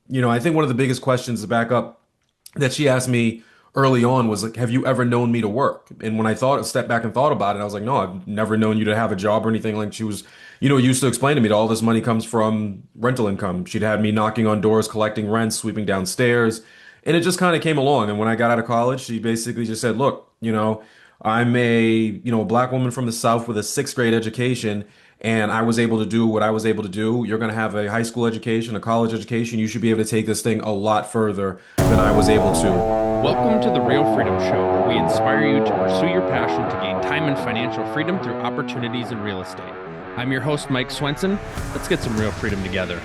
I think one of the biggest questions to back up that she asked me early on was like, have you ever known me to work? And when I stepped back and thought about it, I was like, no, I've never known you to have a job or anything. Like she was, used to explain to me that all this money comes from rental income. She'd had me knocking on doors, collecting rent, sweeping downstairs. And it just kind of came along. And when I got out of college, she basically just said, look, I'm a black woman from the South with a sixth grade education, and I was able to do what I was able to do. You're going to have a high school education, a college education. You should be able to take this thing a lot further than I was able to. Welcome to the Real Freedom Show, where we inspire you to pursue your passion to gain time and financial freedom through opportunities in real estate. I'm your host, Mike Swenson. Let's get some real freedom together.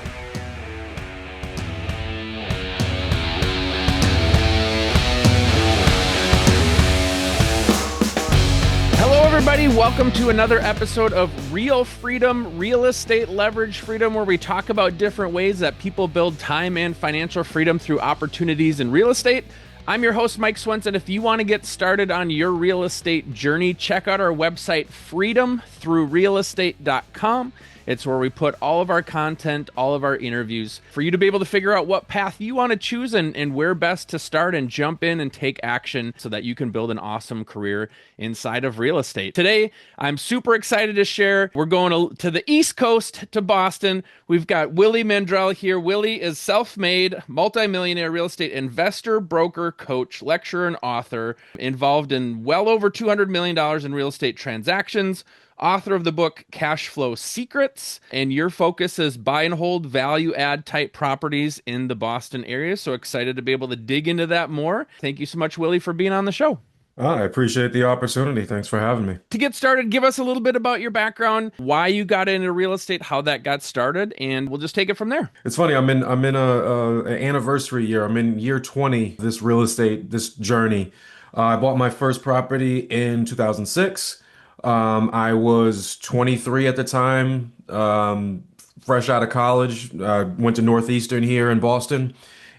Hello, everybody. Welcome to another episode of Real Freedom, Real Estate Leverage Freedom, where we talk about different ways that people build time and financial freedom through opportunities in real estate. I'm your host, Mike Swenson. If you want to get started on your real estate journey, check out our website, freedomthroughrealestate.com. It's where we put all of our content, all of our interviews for you to be able to figure out what path you want to choose and where best to start and jump in and take action so that you can build an awesome career inside of real estate. Today, I'm super excited to share. We're going to the East Coast to Boston. We've got Willie Mandrell here. Willie is self-made, multimillionaire real estate investor, broker, coach, lecturer, and author, involved in well over $200 million in real estate transactions. Author of the book Cash Flow Secrets, and your focus is buy and hold value add type properties in the Boston area. So excited to be able to dig into that more. Thank you so much, Willie, for being on the show. I appreciate the opportunity. Thanks for having me. To get started, give us a little bit about your background, why you got into real estate, how that got started, and we'll just take it from there. It's funny. I'm in a anniversary year. I'm in year 20. This real estate, this journey. I bought my first property in 2006. I was 23 at the time, fresh out of college. Went to Northeastern here in Boston,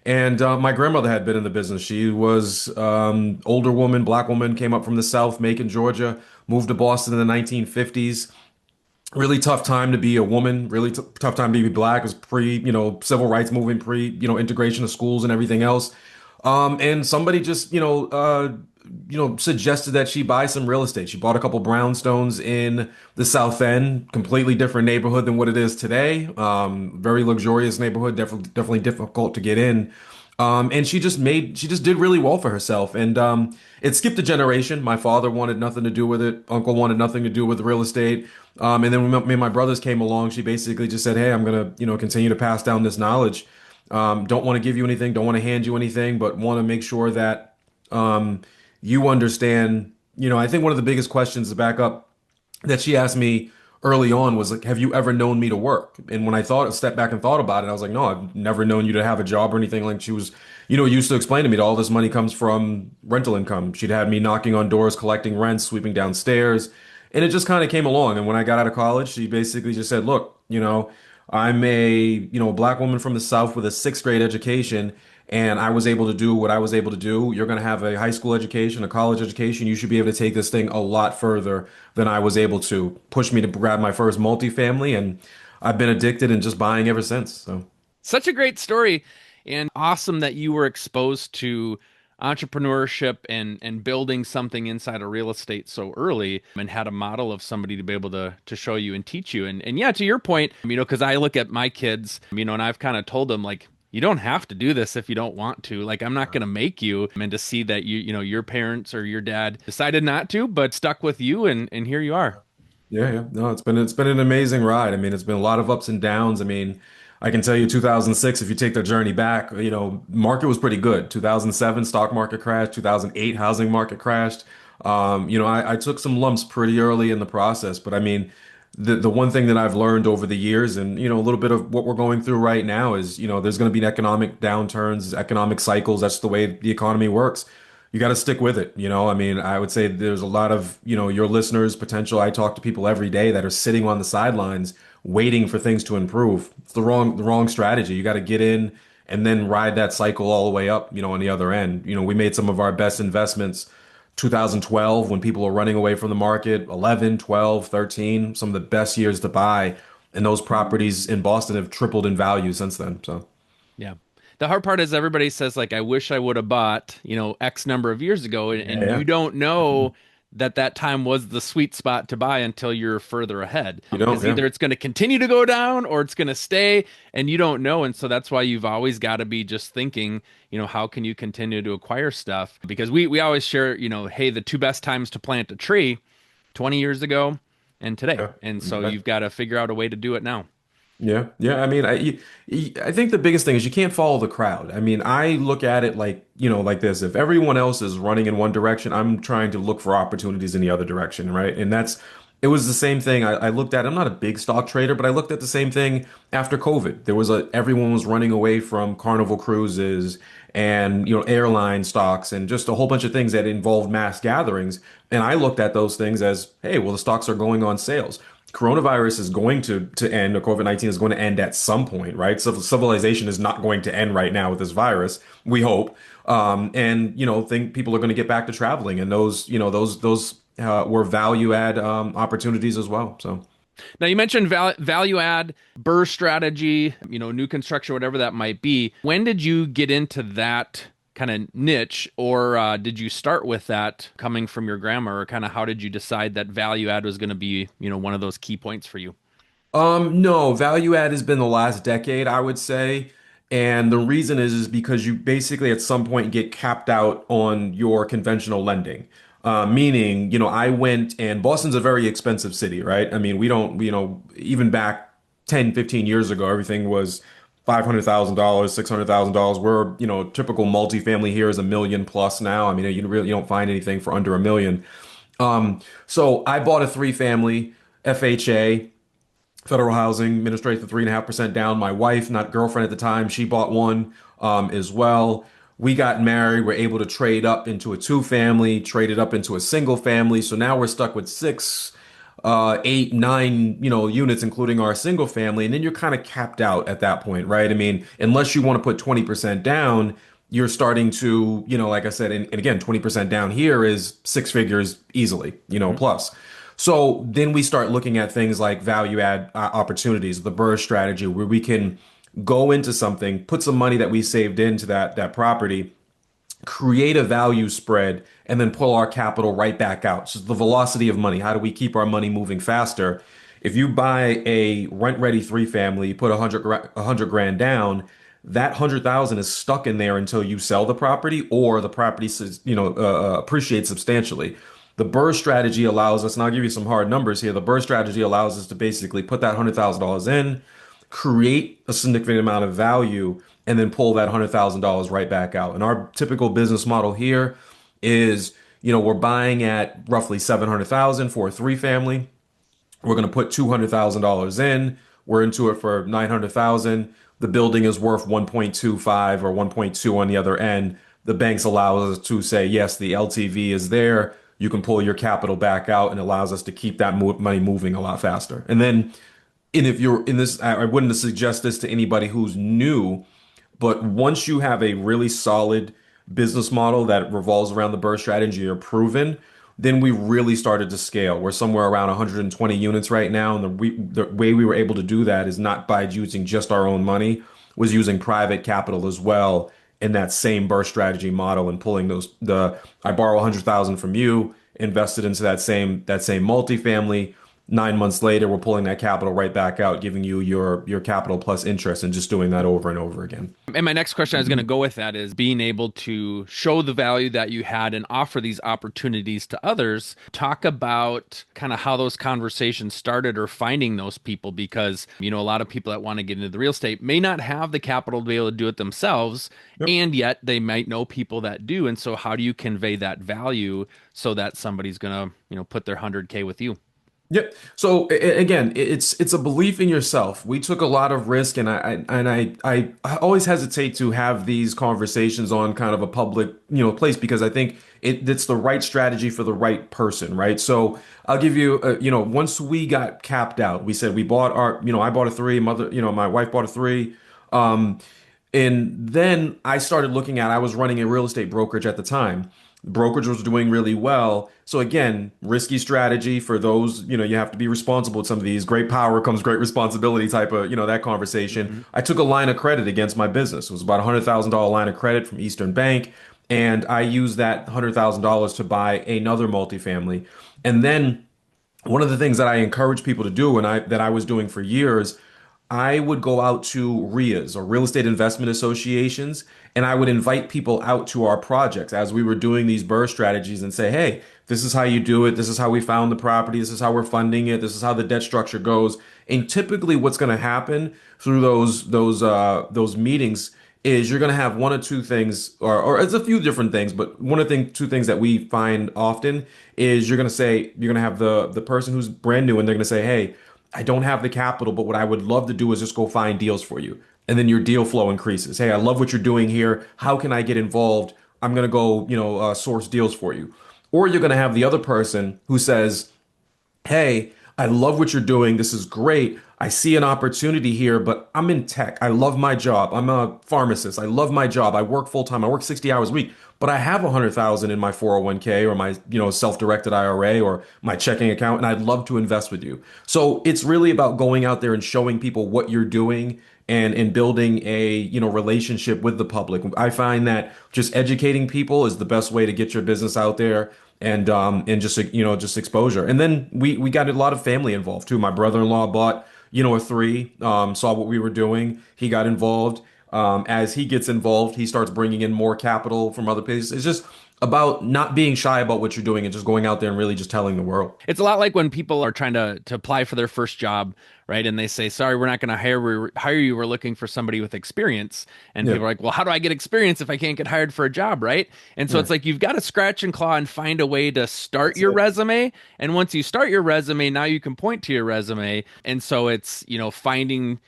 and my grandmother had been in the business. She was older woman, black woman, came up from the South, Macon, Georgia, moved to Boston in the 1950s. Really tough time to be a woman. Really tough time to be black. It was pre, civil rights movement, pre, integration of schools and everything else. And somebody just, suggested that she buy some real estate. She bought a couple brownstones in the South End, completely different neighborhood than what it is today. Very luxurious neighborhood, definitely difficult to get in. And she just did really well for herself. And it skipped a generation. My father wanted nothing to do with it. Uncle wanted nothing to do with real estate. And then when me and my brothers came along, she basically just said, "Hey, I'm gonna, continue to pass down this knowledge. Don't want to give you anything, don't want to hand you anything, but want to make sure that you understand." I think one of the biggest questions to back up that she asked me early on was like, have you ever known me to work? And when I stepped back and thought about it, I was like, no, I've never known you to have a job or anything. Like she was, used to explain to me that all this money comes from rental income. She'd had me knocking on doors, collecting rent, sweeping downstairs. And it just kind of came along. And when I got out of college, she basically just said, look, I'm a black woman from the South with a sixth grade education, and I was able to do what I was able to do. You're going to have a high school education, a college education. You should be able to take this thing a lot further than I was able to. Push me to grab my first multifamily, and I've been addicted and just buying ever since. So Such a great story, and awesome that you were exposed to entrepreneurship and building something inside of real estate so early and had a model of somebody to be able to show you and teach you. And yeah, to your point, because I look at my kids, and I've kind of told them, like, you don't have to do this if you don't want to. Like, I'm not going to make you. And to see that your parents or your dad decided not to, but stuck with you, and here you are. yeah, yeah. No, it's been an amazing ride. I mean, it's been a lot of ups and downs. I mean, I can tell you 2006, if you take the journey back, market was pretty good. 2007 stock market crashed, 2008 housing market crashed. I took some lumps pretty early in the process, but I mean, the one thing that I've learned over the years, and a little bit of what we're going through right now is, there's going to be economic downturns, economic cycles. That's the way the economy works. You got to stick with it. I mean, I would say there's a lot of, your listeners, potential. I talk to people every day that are sitting on the sidelines waiting for things to improve. It's the wrong strategy. You got to get in and then ride that cycle all the way up, on the other end. We made some of our best investments 2012 when people were running away from the market, 11, 12, 13, some of the best years to buy. And those properties in Boston have tripled in value since then. So, Yeah. The hard part is everybody says like, I wish I would have bought, X number of years ago, Yeah, and you yeah. don't know that that time was the sweet spot to buy until you're further ahead. You don't, Because yeah. either it's going to continue to go down or it's going to stay, and you don't know. And so that's why you've always got to be just thinking, how can you continue to acquire stuff? Because we always share, hey, the two best times to plant a tree, 20 years ago and today. Yeah. And so Right. you've got to figure out a way to do it now. Yeah, yeah. I mean, I think the biggest thing is you can't follow the crowd. I mean, I look at it like, like this. If everyone else is running in one direction, I'm trying to look for opportunities in the other direction, right? And it was the same thing. I looked at, I'm not a big stock trader, but I looked at the same thing after COVID. Everyone was running away from Carnival cruises and, airline stocks and just a whole bunch of things that involved mass gatherings. And I looked at those things as, hey, well, the stocks are going on sales. Coronavirus is going to end, or COVID-19 is going to end at some point, right? So civilization is not going to end right now with this virus, we hope. And think people are going to get back to traveling, and those were value add opportunities as well. So Now you mentioned value add, BRRRR strategy, new construction, whatever that might be. When did you get into that kind of niche, or did you start with that coming from your grandma, or kind of how did you decide that value add was going to be, one of those key points for you? No, value add has been the last decade, I would say. And the reason is because you basically at some point get capped out on your conventional lending. Meaning, I went and Boston's a very expensive city, right? I mean, we don't, even back 10, 15 years ago, everything was $500,000, $600,000. We're, typical multifamily here is a million plus now. I mean, you don't find anything for under a million. So I bought a three family FHA. Federal Housing Administration for 3.5% down. My wife, not girlfriend at the time, she bought one as well. We got married. We're able to trade up into a two family, traded up into a single family. So now we're stuck with six, eight, nine, units, including our single family. And then you're kind of capped out at that point, right? I mean, unless you want to put 20% down, you're starting to, like I said, and again, 20% down here is six figures easily, Mhm. plus. So then we start looking at things like value add opportunities, the BRRRR strategy, where we can go into something, put some money that we saved into that property, create a value spread, and then pull our capital right back out. So the velocity of money. How do we keep our money moving faster? If you buy a rent-ready three family, you put a hundred grand down, that 100,000 is stuck in there until you sell the property or the property appreciates substantially. The BRRRR strategy allows us, and I'll give you some hard numbers here. The BRRRR strategy allows us to basically put that $100,000 in, create a significant amount of value, and then pull that $100,000 right back out. And our typical business model here is, we're buying at roughly 700,000 for a three family. We're going to put $200,000 in. We're into it for 900,000. The building is worth 1.25 or 1.2 on the other end. The banks allow us to say, yes, the LTV is there. You can pull your capital back out and allows us to keep that money moving a lot faster. And if you're in this, I wouldn't suggest this to anybody who's new, but once you have a really solid business model that revolves around the BRRRR strategy or proven, then we really started to scale. We're somewhere around 120 units right now, and the way we were able to do that is not by using just our own money, was using private capital as well in that same BRRRR strategy model and pulling I borrow 100,000 from you, invested into that same multifamily. 9 months later, we're pulling that capital right back out, giving you your capital plus interest, and just doing that over and over again. And my next question I was going to go with that is being able to show the value that you had and offer these opportunities to others. Talk about kind of how those conversations started or finding those people, because, a lot of people that want to get into the real estate may not have the capital to be able to do it themselves, Yep. and yet they might know people that do. And so how do you convey that value so that somebody's going to, put their 100K with you? Yep. So again, it's a belief in yourself. We took a lot of risk, and I always hesitate to have these conversations on kind of a public place, because I think it's the right strategy for the right person, right? So I'll give you once we got capped out, we said we bought I bought a three, my wife bought a three. Um, and then I started looking at, I was running a real estate brokerage at the time. Brokerage was doing really well. So again, risky strategy for those, you have to be responsible with some of these. Great power comes great responsibility type of, that conversation. Hmm. I took a line of credit against my business. It was about $100,000 line of credit from Eastern Bank. And I used that $100,000 to buy another multifamily. And then one of the things that I encourage people to do and that I was doing for years, I would go out to RIAs or real estate investment associations and I would invite people out to our projects as we were doing these BRRRR strategies and say, hey, this is how you do it. This is how we found the property. This is how we're funding it. This is how the debt structure goes. And typically what's going to happen through those meetings is you're going to have one or two things, or it's a few different things, but one of the two things that we find often is you're going to have the person who's brand new and they're going to say, hey, I don't have the capital, but what I would love to do is just go find deals for you. And then your deal flow increases. Hey, I love what you're doing here. How can I get involved? I'm going to go, source deals for you. Or you're going to have the other person who says, hey, I love what you're doing. This is great. I see an opportunity here, but I'm in tech. I love my job. I'm a pharmacist. I love my job. I work full time. I work 60 hours a week, but I have 100,000 in my 401k or my, self-directed IRA or my checking account, and I'd love to invest with you. So it's really about going out there and showing people what you're doing and building a, relationship with the public. I find that just educating people is the best way to get your business out there and just just exposure. And then we got a lot of family involved too. My brother-in-law bought a three, saw what we were doing. He got involved. As he gets involved, he starts bringing in more capital from other places. It's just about not being shy about what you're doing and just going out there and really just telling the world. It's a lot like when people are trying to apply for their first job, right? And they say, "Sorry, we're not going to hire you. We're looking for somebody with experience." And Yeah, people are like, "Well, how do I get experience if I can't get hired for a job, right?" And so yeah, it's like you've got to scratch and claw and find a way to start that's your it. resume. And once you start your resume, now you can point to your resume. And so it's, finding,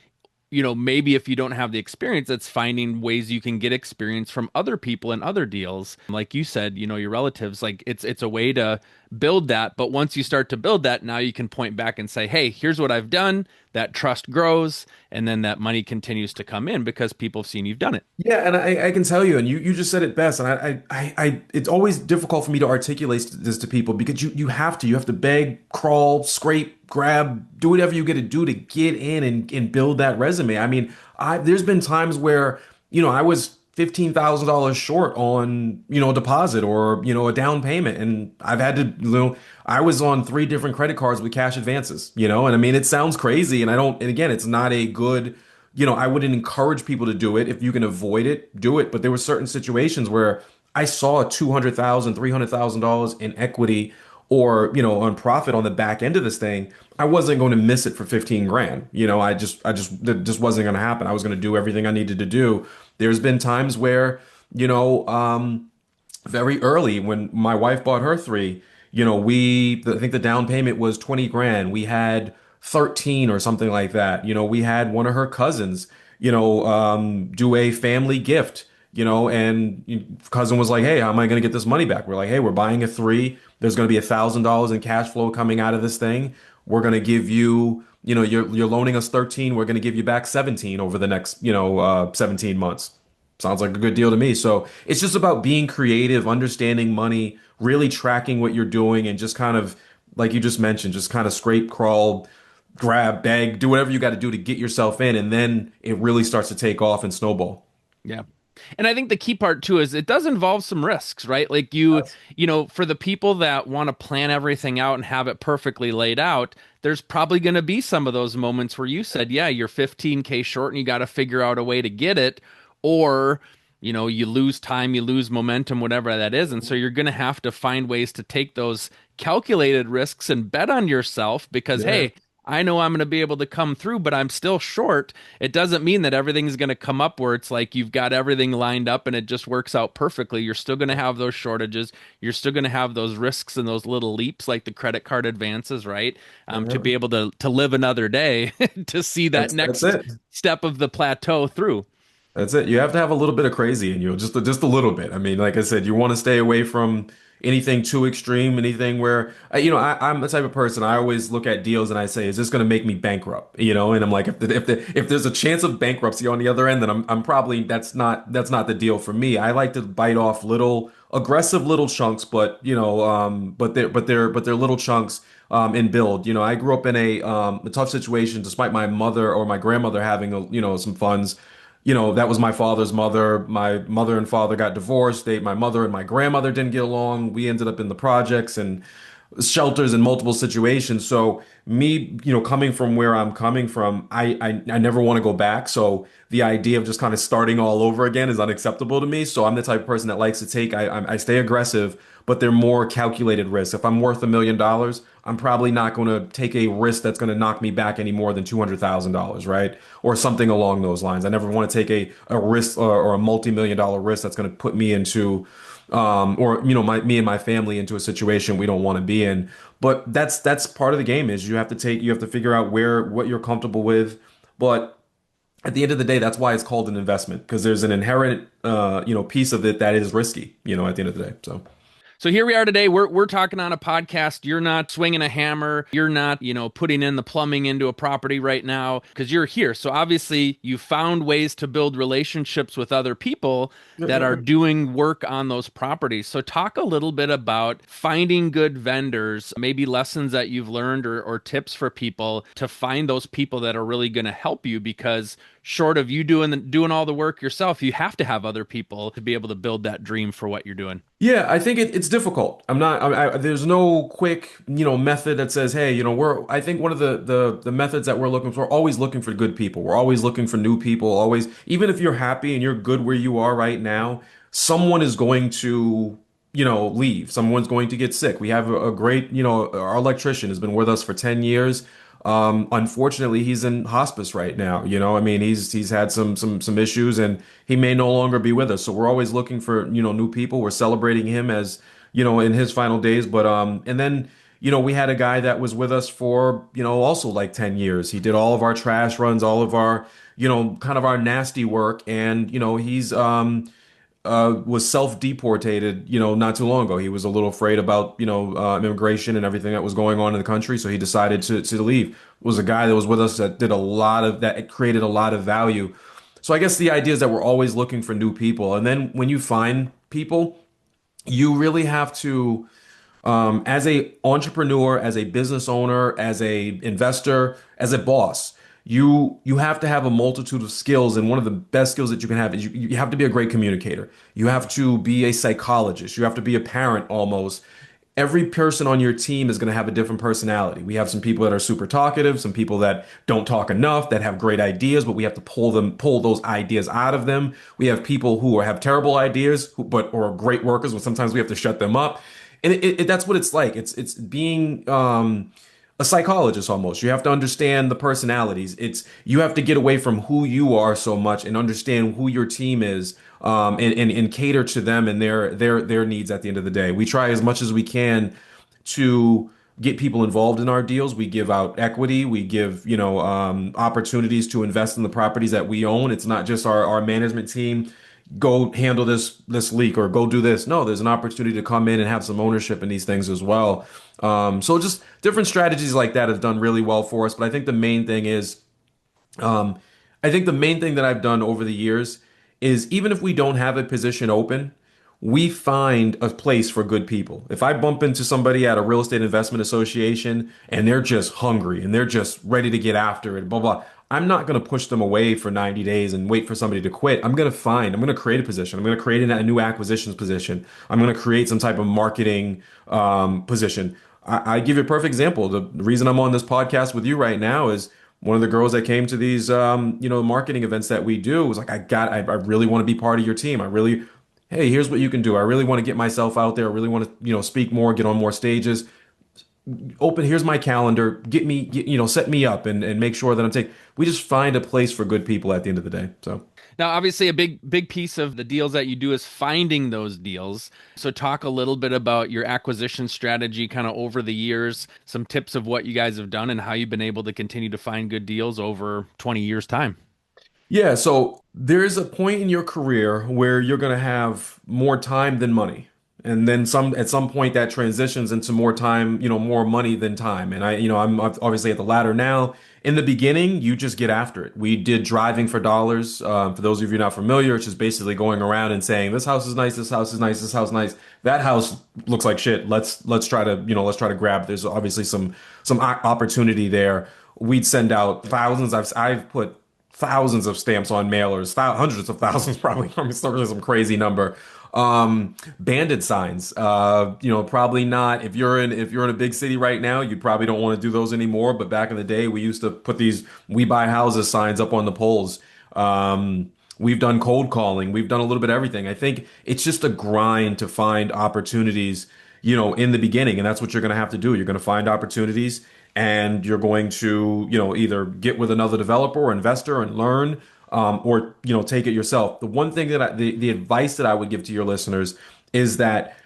maybe if you don't have the experience, it's finding ways you can get experience from other people and other deals. Like you said, your relatives, like it's a way to build that. But once you start to build that, now you can point back and say, hey, here's what I've done. That trust grows, and then that money continues to come in because people have seen you've done it. Yeah, and I can tell you, and you just said it best, and it's always difficult for me to articulate this to people because you have to beg, crawl, scrape, grab, do whatever you got to do to get in and build that resume. I mean, there's been times where, I was $15,000 short on, a deposit or, a down payment, and I've had to, I was on three different credit cards with cash advances, and I mean, it sounds crazy, and again, it's not a good I wouldn't encourage people to do it. If you can avoid it, do it. But there were certain situations where I saw $200,000, $300,000 in equity or, on profit on the back end of this thing. I wasn't going to miss it for 15 grand. That just wasn't going to happen. I was going to do everything I needed to do. There's been times where, you know, um, very early when my wife bought her three, I think the down payment was 20 grand. We had 13 or something like that. We had one of her cousins, do a family gift, and cousin was like, hey, how am I going to get this money back? We're like, hey, we're buying a three. There's going to be $1,000 in cash flow coming out of this thing. We're going to give you, you're loaning us 13. We're going to give you back 17 over the next, 17 months. Sounds like a good deal to me. So it's just about being creative, understanding money, really tracking what you're doing, and just kind of, like you just mentioned, just kind of scrape, crawl, grab, bag, do whatever you got to do to get yourself in. And then it really starts to take off and snowball. Yeah. And I think the key part too is it does involve some risks, right? Like for the people that want to plan everything out and have it perfectly laid out, there's probably going to be some of those moments where you said, yeah, you're 15K short and you got to figure out a way to get it, or you lose time, you lose momentum, whatever that is. And so you're going to have to find ways to take those calculated risks and bet on yourself because, Yeah. hey, I know I'm going to be able to come through, but I'm still short. It doesn't mean that everything's going to come up where it's like you've got everything lined up and it just works out perfectly. You're still going to have those shortages. You're still going to have those risks and those little leaps like the credit card advances, right? To Yeah. be able to live another day to see that That's next it. step of the plateau through. That's it. You have to have a little bit of crazy in you, just a little bit. I mean, like I said, you want to stay away from anything too extreme, anything where I'm the type of person I always look at deals and I say, is this going to make me bankrupt? And I'm like, if there's a chance of bankruptcy on the other end, then I'm probably that's not the deal for me. I like to bite off little aggressive little chunks, but they're little chunks in build. I grew up in a tough situation, despite my mother or my grandmother having some funds. That was my father's mother. My mother and father got divorced. My mother and my grandmother didn't get along. We ended up in the projects and shelters in multiple situations. So me, coming from where I'm coming from, I never want to go back. So the idea of just kind of starting all over again is unacceptable to me. So I'm the type of person that likes to take, I stay aggressive, but they're more calculated risks. If I'm worth $1 million, I'm probably not going to take a risk that's going to knock me back any more than $200,000, right? Or something along those lines. I never want to take a risk or a multi-million-dollar risk that's going to put me into or me and my family into a situation we don't want to be in. But that's part of the game is you have to figure out what you're comfortable with. But at the end of the day, that's why it's called an investment because there's an inherent piece of it that is risky, at the end of the day. So. So here we are today. We're talking on a podcast. You're not swinging a hammer. You're not, putting in the plumbing into a property right now because you're here. So obviously you found ways to build relationships with other people Yeah, that yeah, are yeah. doing work on those properties. So talk a little bit about finding good vendors, maybe lessons that you've learned or tips for people to find those people that are really going to help you because short of you doing all the work yourself, you have to have other people to be able to build that dream for what you're doing. Yeah, I think it's difficult. I'm not. there's no quick, method that says, "Hey, I think one of the methods that we're looking for, we're always looking for good people. We're always looking for new people. Always, even if you're happy and you're good where you are right now, someone is going to, leave. Someone's going to get sick. We have a great, our electrician has been with us for 10 years. Unfortunately, he's in hospice right now. I mean, he's had some issues, and he may no longer be with us. So we're always looking for new people. We're celebrating him as in his final days. But and then we had a guy that was with us for also like 10 years. He did all of our trash runs, all of our kind of our nasty work, and he's was self-deportated, not too long ago. He was a little afraid about, immigration and everything that was going on in the country, so he decided to leave. It was a guy that was with us that did a lot of that, it created a lot of value. So I guess the idea is that we're always looking for new people, and then when you find people, you really have to as a entrepreneur, as a business owner, as a investor, as a boss, you have to have a multitude of skills, and one of the best skills that you can have is you have to be a great communicator. You have to be a psychologist. You have to be a parent almost. Every person on your team is going to have a different personality. We have some people that are super talkative, some people that don't talk enough, that have great ideas, but we have to pull those ideas out of them. We have people who have terrible ideas, or great workers, but sometimes we have to shut them up. And that's what it's like. It's being a psychologist almost. You have to understand the personalities. You have to get away from who you are so much and understand who your team is, and cater to them and their needs at the end of the day. We try as much as we can to get people involved in our deals. We give out equity. We give, opportunities to invest in the properties that we own. It's not just our management team go handle this leak or go do this. No, there's an opportunity to come in and have some ownership in these things as well. So just different strategies like that have done really well for us. But I think the main thing is, um, I think the main thing that I've done over the years is even if we don't have a position open, we find a place for good people. If I bump into somebody at a real estate investment association and they're just hungry and they're just ready to get after it, blah, blah, I'm not going to push them away for 90 days and wait for somebody to quit. I'm going to create a position. I'm going to create a new acquisitions position. I'm going to create some type of marketing position. I give you a perfect example. The reason I'm on this podcast with you right now is one of the girls that came to these, marketing events that we do was like, I really want to be part of your team. Hey, here's what you can do. I really want to get myself out there. I really want to, speak more, get on more stages. Here's my calendar. Set me up and make sure that I'm taking. We just find a place for good people at the end of the day. So. Now, obviously, a big piece of the deals that you do is finding those deals. So, talk a little bit about your acquisition strategy kind of over the years, some tips of what you guys have done and how you've been able to continue to find good deals over 20 years' time. Yeah, so There's a point in your career where you're going to have more time than money. And then at some point that transitions into more time, more money than time. And I'm obviously at the latter now. In the beginning, you just get after it. We did driving for dollars. For those of you not familiar, it's just basically going around and saying, this house is nice, this house is nice, this house is nice. That house looks like shit. Let's try to, let's try to grab. There's obviously some opportunity there. We'd send out thousands. I've put thousands of stamps on mailers, hundreds of thousands probably. I mean, it's really some crazy number. Banded signs. Probably not. If you're in a big city right now, you probably don't want to do those anymore. But back in the day, we used to put these "We buy houses" signs up on the poles. We've done cold calling. We've done a little bit of everything. I think it's just a grind to find opportunities, in the beginning, and that's what you're going to have to do. You're going to find opportunities, and you're going to, either get with another developer or investor and learn, or take it yourself. The one thing the advice that I would give to your listeners is that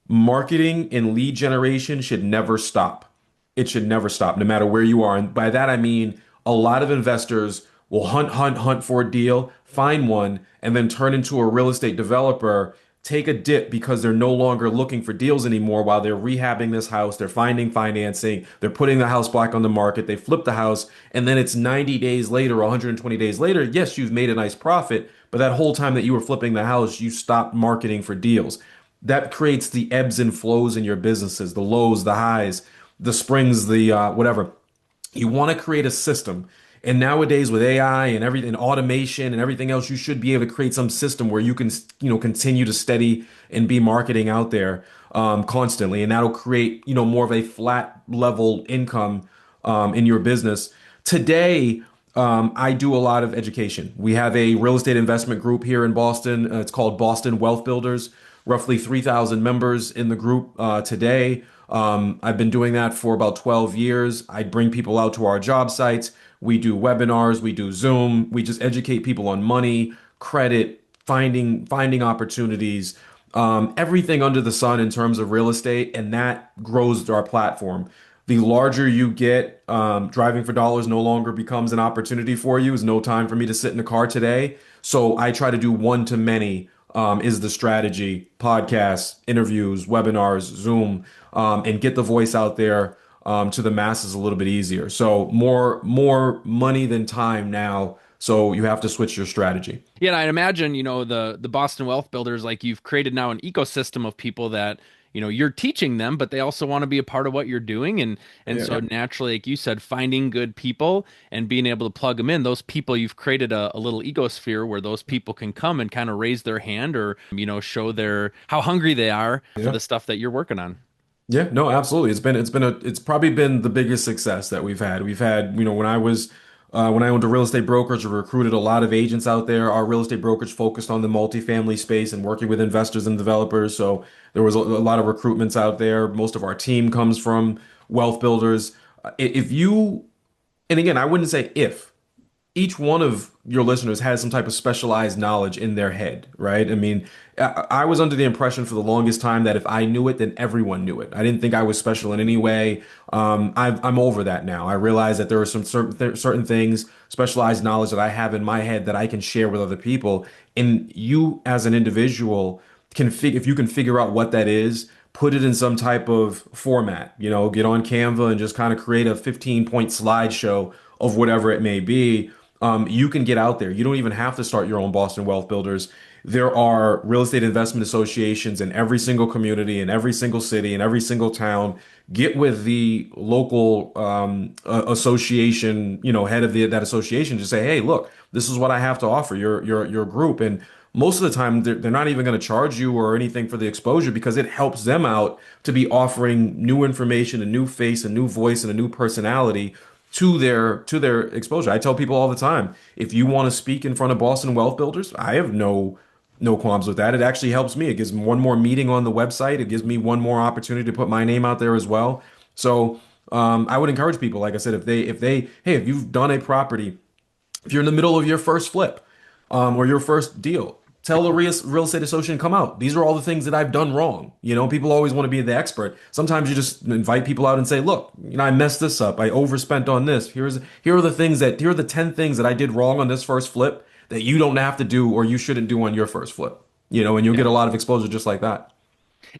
marketing and lead generation should never stop. It should never stop, no matter where you are. And by that I mean a lot of investors will hunt for a deal, find one, and then turn into a real estate developer, take a dip because they're no longer looking for deals anymore while they're rehabbing this house, they're finding financing, they're putting the house back on the market, they flip the house, and then it's 90 days later, 120 days later, yes, you've made a nice profit, but that whole time that you were flipping the house, you stopped marketing for deals. That creates the ebbs and flows in your businesses, the lows, the highs, the springs, the whatever. You want to create a system. And nowadays with AI and everything, automation and everything else, you should be able to create some system where you can, continue to steady and be marketing out there constantly. And that'll create, more of a flat level income in your business. Today, I do a lot of education. We have a real estate investment group here in Boston. It's called Boston Wealth Builders, roughly 3,000 members in the group today. I've been doing that for about 12 years. I bring people out to our job sites. We do webinars, we do Zoom, we just educate people on money, credit, finding opportunities, everything under the sun in terms of real estate, and that grows our platform. The larger you get, driving for dollars no longer becomes an opportunity for you. It's no time for me to sit in the car today. So I try to do one to many, is the strategy. Podcasts, interviews, webinars, Zoom, and get the voice out there to the masses a little bit easier. So more money than time now. So you have to switch your strategy. Yeah, and I'd imagine, the Boston Wealth Builders, like you've created now an ecosystem of people that, you're teaching them, but they also want to be a part of what you're doing. And so Yeah. naturally, like you said, finding good people and being able to plug them in, those people you've created a little ecosphere where those people can come and kind of raise their hand or, show their how hungry they are for Yeah. the stuff that you're working on. Yeah, no, absolutely. It's probably been the biggest success that we've had. We've had, when I owned a real estate brokerage, we recruited a lot of agents out there. Our real estate brokerage focused on the multifamily space and working with investors and developers. So there was a lot of recruitments out there. Most of our team comes from wealth builders. If you, and again, I wouldn't say if, each one of your listeners has some type of specialized knowledge in their head, right? I mean, I was under the impression for the longest time that if I knew it, then everyone knew it. I didn't think I was special in any way. I'm over that now. I realize that there are some certain things, specialized knowledge that I have in my head that I can share with other people. And you, as an individual, if you can figure out what that is, put it in some type of format, get on Canva and just kind of create a 15-point slideshow of whatever it may be. You can get out there. You don't even have to start your own Boston Wealth Builders. There are real estate investment associations in every single community, in every single city, in every single town. Get with the local association, head of that association. Just say, hey, look, this is what I have to offer your group. And most of the time, they're not even going to charge you or anything for the exposure because it helps them out to be offering new information, a new face, a new voice, and a new personality to their exposure. I tell people all the time, if you want to speak in front of Boston Wealth Builders, I have no qualms with that. It actually helps me. It gives me one more meeting on the website. It gives me one more opportunity to put my name out there as well. So I would encourage people, like I said, if you've done a property, if you're in the middle of your first flip, or your first deal, tell the real estate association, come out. These are all the things that I've done wrong. People always want to be the expert. Sometimes you just invite people out and say, look, I messed this up. I overspent on this. Here are the 10 things that I did wrong on this first flip that you don't have to do or you shouldn't do on your first flip. And you'll get a lot of exposure just like that.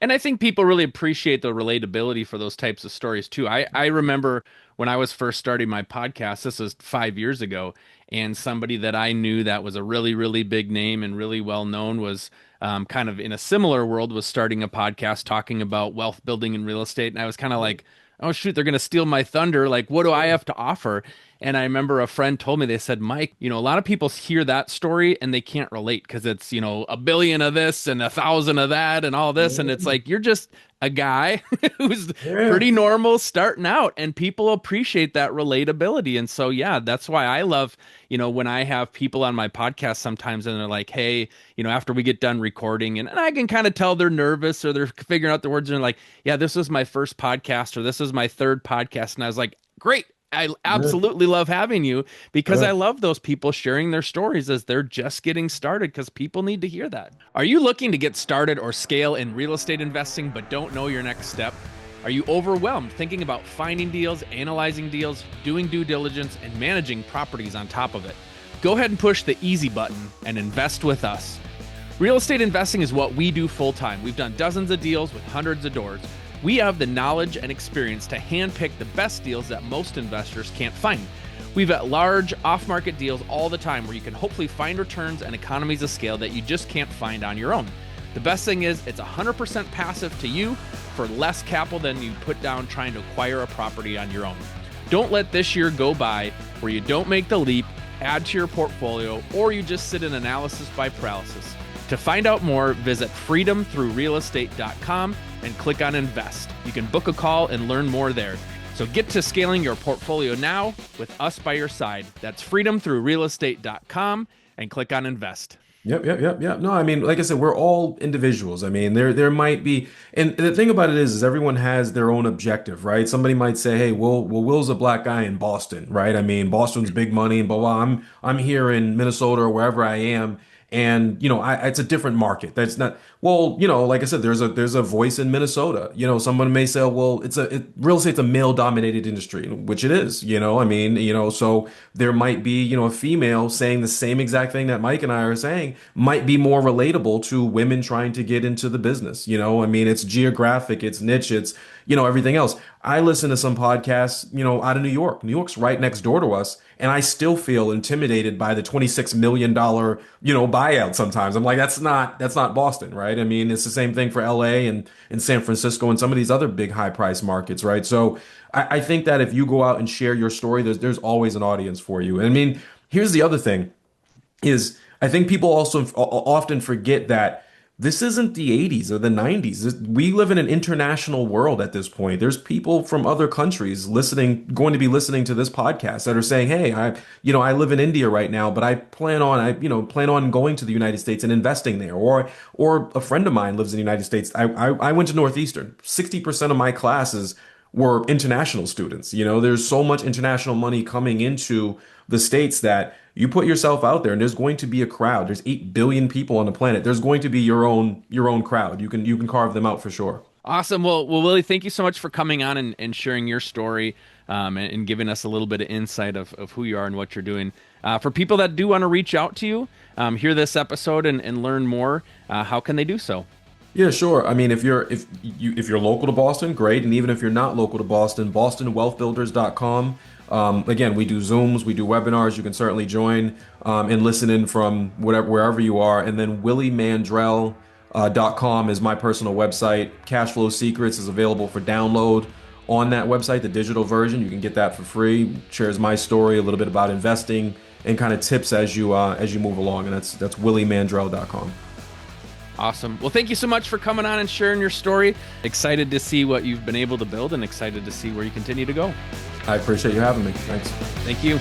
And I think people really appreciate the relatability for those types of stories too. I remember when I was first starting my podcast, this was 5 years ago, and somebody that I knew that was a really, really big name and really well known was kind of in a similar world, was starting a podcast talking about wealth building and real estate. And I was kind of like, oh shoot, they're going to steal my thunder. Like, what do I have to offer? And I remember a friend told me, they said, Mike, a lot of people hear that story and they can't relate because it's, a billion of this and 1,000 of that and all this. And it's like, you're just a guy who's Yeah. pretty normal starting out, and people appreciate that relatability. And so, yeah, that's why I love, when I have people on my podcast sometimes and they're like, hey, after we get done recording, and I can kind of tell they're nervous or they're figuring out the words and they're like, yeah, this was my first podcast or this is my third podcast. And I was like, great. I Yeah. absolutely love having you because I Yeah. love those people sharing their stories as they're just getting started, because people need to hear that. Are you looking to get started or scale in real estate investing but don't know your next step? Are you overwhelmed thinking about finding deals, analyzing deals, doing due diligence, and managing properties on top of it? Go ahead and push the easy button and invest with us. Real estate investing is what we do full time. We've done dozens of deals with hundreds of doors. We have the knowledge and experience to handpick the best deals that most investors can't find. We've got large off-market deals all the time where you can hopefully find returns and economies of scale that you just can't find on your own. The best thing is it's 100% passive to you for less capital than you put down trying to acquire a property on your own. Don't let this year go by where you don't make the leap, add to your portfolio, or you just sit in analysis by paralysis. To find out more, visit freedomthroughrealestate.com and click on invest. You can book a call and learn more there. So get to scaling your portfolio now with us by your side. That's freedomthroughrealestate.com and click on invest. Yep. No, I mean, like I said, we're all individuals. I mean, there might be, and the thing about it is everyone has their own objective, right? Somebody might say, "Hey, Will's a black guy in Boston, right? I mean, Boston's big money and blah blah. I'm here in Minnesota or wherever I am, and it's a different market. That's not well, like I said, there's a voice in Minnesota. Someone may say, well, real estate's a male dominated industry, which it is. I mean, so there might be a female saying the same exact thing that Mike and I are saying might be more relatable to women trying to get into the business. I mean, it's geographic, it's niche, it's everything else. I listen to some podcasts, out of New York. New York's right next door to us, and I still feel intimidated by the $26 million, buyout sometimes. I'm like, that's not Boston, right? I mean, it's the same thing for LA and San Francisco and some of these other big high price markets, right? So I think that if you go out and share your story, there's always an audience for you. And I mean, here's the other thing is I think people also often forget that this isn't the 80s or the 90s. We live in an international world at this point. There's people from other countries going to be listening to this podcast that are saying, "Hey, I live in India right now, but I plan on going to the United States and investing there." Or a friend of mine lives in the United States. I went to Northeastern. 60% of my classes were international students. There's so much international money coming into the States that you put yourself out there and there's going to be a crowd. There's 8 billion people on the planet. There's going to be your own crowd. You can carve them out for sure. Awesome. Well, Willie, thank you so much for coming on and sharing your story, and giving us a little bit of insight of who you are and what you're doing. For people that do want to reach out to you, hear this episode and learn more, how can they do so? Yeah, sure. I mean, if you're local to Boston, great. And even if you're not local to Boston, bostonwealthbuilders.com. Again, we do Zooms, we do webinars. You can certainly join and listen in from wherever you are. And then williemandrell.com is my personal website. Cashflow Secrets is available for download on that website, the digital version. You can get that for free. Shares my story, a little bit about investing, and kind of tips as you move along. And that's williemandrell.com. Awesome. Well, thank you so much for coming on and sharing your story. Excited to see what you've been able to build and excited to see where you continue to go. I appreciate you having me. Thanks. Thank you.